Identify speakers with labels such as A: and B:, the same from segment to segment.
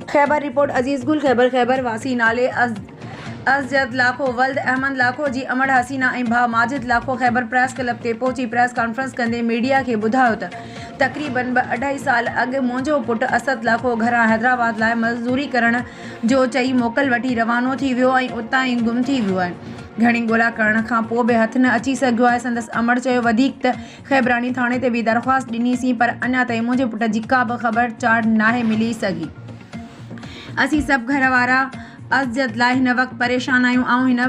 A: Khyber report अजीज़ गुल खैबर वासी नाले असजद लाखो वल्द अहमद लाखो जी अमड़ हसीना ऐं भाउ माजिद लाखो खैबर प्रेस क्लब ते पहुची प्रेस कॉन्फ्रेंस कंदे मीडिया के ॿुधायो त तक़रीबन 2-2.5 साल अॻु मुंहिंजो पुटु असद लाखो घरां हैदराबाद लाइ मज़दूरी करण जो चई मोकल वठी रवानो थी वियो ऐं उतां ई गुम थी वियो आहे। घणी ॻोल्हा करण खां पोइ बि हथ न अची सघियो आहे। संदसि अमड़ चयो वधीक त खैबरानी थाणे ते बि दरख़्वास्त ॾिनीसीं पर अञा ताईं मुंहिंजे पुट जी का बि ख़बर चार नाहे मिली सघी। असीं सभु घर वारा असजद लाइ हिन वक़्तु परेशान आहियूं। ऐं हिन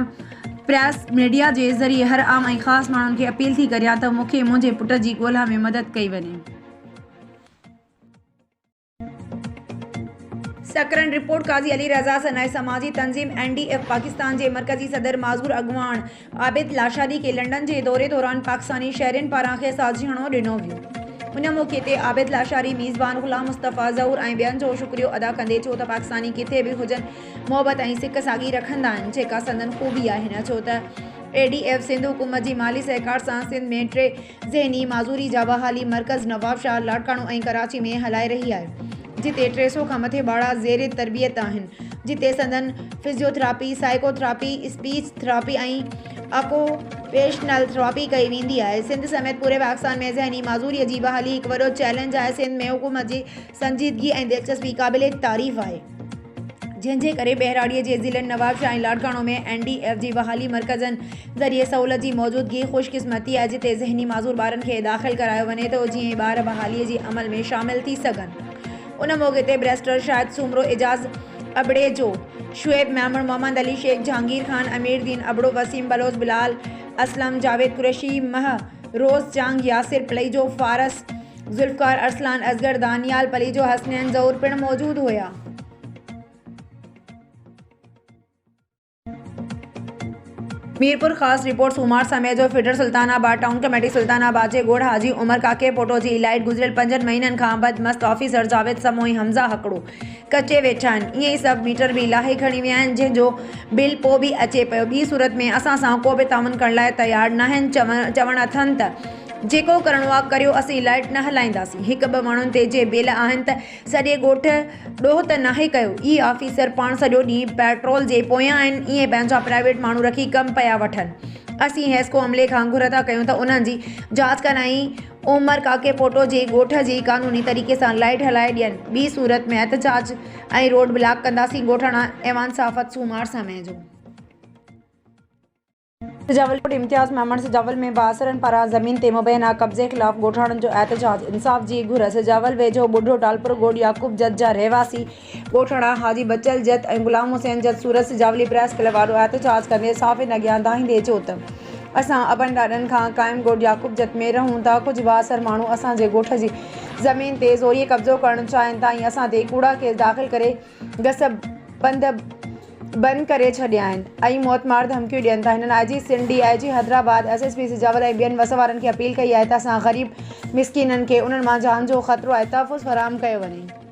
A: प्रेस मीडिया जे ज़रिए हर आम ऐं ख़ासि माण्हुनि खे अपील थी करियां त मूंखे मुंहिंजे पुट जी ॻोल्हा में मदद कई वञे। सकरन रिपोर्ट काज़ी अली रज़ा सनाए समाजी तंज़ीम NDF पाकिस्तान के मरकज़ी सदर माज़ूर अगवान आबिद लाशादी के लंडन के दौरे दौरान पाकिस्तानी शहरन पारां साजिशणो ॾिनो वियो। उन मौके ते आबिद लाशारी मेज़बान ग़ुलाम मुस्तफ़ा ज़हूर ऐं ॿियनि जो शुक्रियो अदा कंदे चयो त पाकिस्तानी किथे भी हुजनि मोहब्बत ऐं सिक साॻी रखंदा आहिनि जेका संदन ख़ूबी आहे। हिन चयो त ADF सिंध हुकूमत जी माली सहकार सां सिंध में 3 ज़हनी माज़ूरी जा बहाली मरकज़ नवाब शाह लाड़काणो ऐं कराची में हलाए रही आहे जिते 300 खां मथे ॿारहा ज़ेर तरबियत आहिनि जिते संदन फिजियोथेरेपी साइकोथेरेपी स्पीच थेरेपी ऐं ऑक्यूपेशनल थेरेपी कई वेंदी आहे। सिंध समेत पूरे पाकिस्तान में ज़हनी माज़ूरी जी बहाली हिकु वॾो चैलेंज आहे। सिंध में हुकूमत जी संजीदगी ऐं दिलचस्पी क़ाबिल तारीफ़ आहे जंहिंजे करे बहिराड़ीअ जे ज़िलनि नवाब शाह ऐं लाड़काणो में NDF जी बहाली मरकज़नि ज़रिए सहूलियत जी मौजूदगी ख़ुशकिस्मती आहे जिते ज़हनी माज़ूर ॿारनि खे दाख़िल करायो वञे थो जीअं ॿार बहालीअ जी अमल में शामिल थी सघनि। उन मौके ते बैरिस्टर शाहिद सूमरो एजाज़ अबड़ेजो शुएब मैमण मोहम्मद अली शेख जहांगीर खान अमीरुद्दीन अबड़ो वसीम बलोच बिलाल असलम जावेद कुरैशी मह रोज़ जांग यासिर पलेजो फारस जुल्फ़कार अरसलान असगर दानियाल पलेजो हसनैन ज़हूर पिण मौजूद हुआ। मीरपुर खास रिपोर्ट सूमार समय जो feeder Sultanabad town committee Sultanabad के गोड़ हाजी उमर काके पोटो जी लाइट गुजरियल 5 महीनन खां बदमस्त ऑफिसर जावेद समोई हमज़ा हकड़ो कचे वेठा आहिनि। ईअं ई सब मीटर भी लाहे खणी विया आहिनि जंहिंजो बिल पोइ भी अचे पियो। ॿी सूरत में असां सां को बि ताउन करण लाइ तयार न आहिनि। चवण अथनि त जेको करिणो आहे करियो असीं लाइट न हलाईंदासीं। हिकु ॿ माण्हुनि ते जे बिल आहिनि त सॼे ॻोठ ॾोह त नाहे कयो। ई ऑफिसर पाण सॼो ॾींहुं पेट्रोल जे पोयां आहिनि। ईअं पंहिंजा प्राइवेट माण्हू रखी कमु पिया वठनि। असीं हेस्को अमले खां घुर था कयूं त उन्हनि जी जांच कराई उमर काके पोटो जे ॻोठ जी कानूनी तरीक़े सां लाइट हलाए ॾियनि। ॿी सूरत में एहतजाज ऐं रोड ब्लॉक कंदासीं। ॻोठाणा ऐवान साफ़त सूमार समय जो सजावल इम्तियाज़ मेमण सजावल में बासरन पारां ज़मीन ते मुबैना कब्ज़े ख़िलाफ़ ॻोठाणनि जो एहतजाज इंसाफ़ जी घुर। सजावल वेझो बुढ़ो टालपुर गोड़ याकूब जत जा रहवासी ॻोठाणा हाजी बचल जत ऐं ग़ुलाम हुसैन जत सूरत सजावली प्रेस क्लब वारो एहतजाज कंदे साफ़िन अॻियां दाहींदे चयो त असां अबनि ॾाॾनि खां क़ाइम गोड़ याकूब जत में रहूं था। कुझु बासर माण्हू असांजे ॻोठ जी ज़मीन ते ज़ोरीअ कब्ज़ो करणु चाहिनि था ऐं असां ते कूड़ा केस दाख़िल करे गसब बंदि करे छॾिया आहिनि ऐं मौतमार धमकियूं ॾियनि था। हिननि IG Sindh DIG Hyderabad SSP सजावल ऐं ॿियनि वसवारनि खे अपील कई आहे त असां ग़रीब मिसकिननि खे उन्हनि मां जान जो ख़तरो आहे तहफ़ुज़ फ़राहम कयो वञे।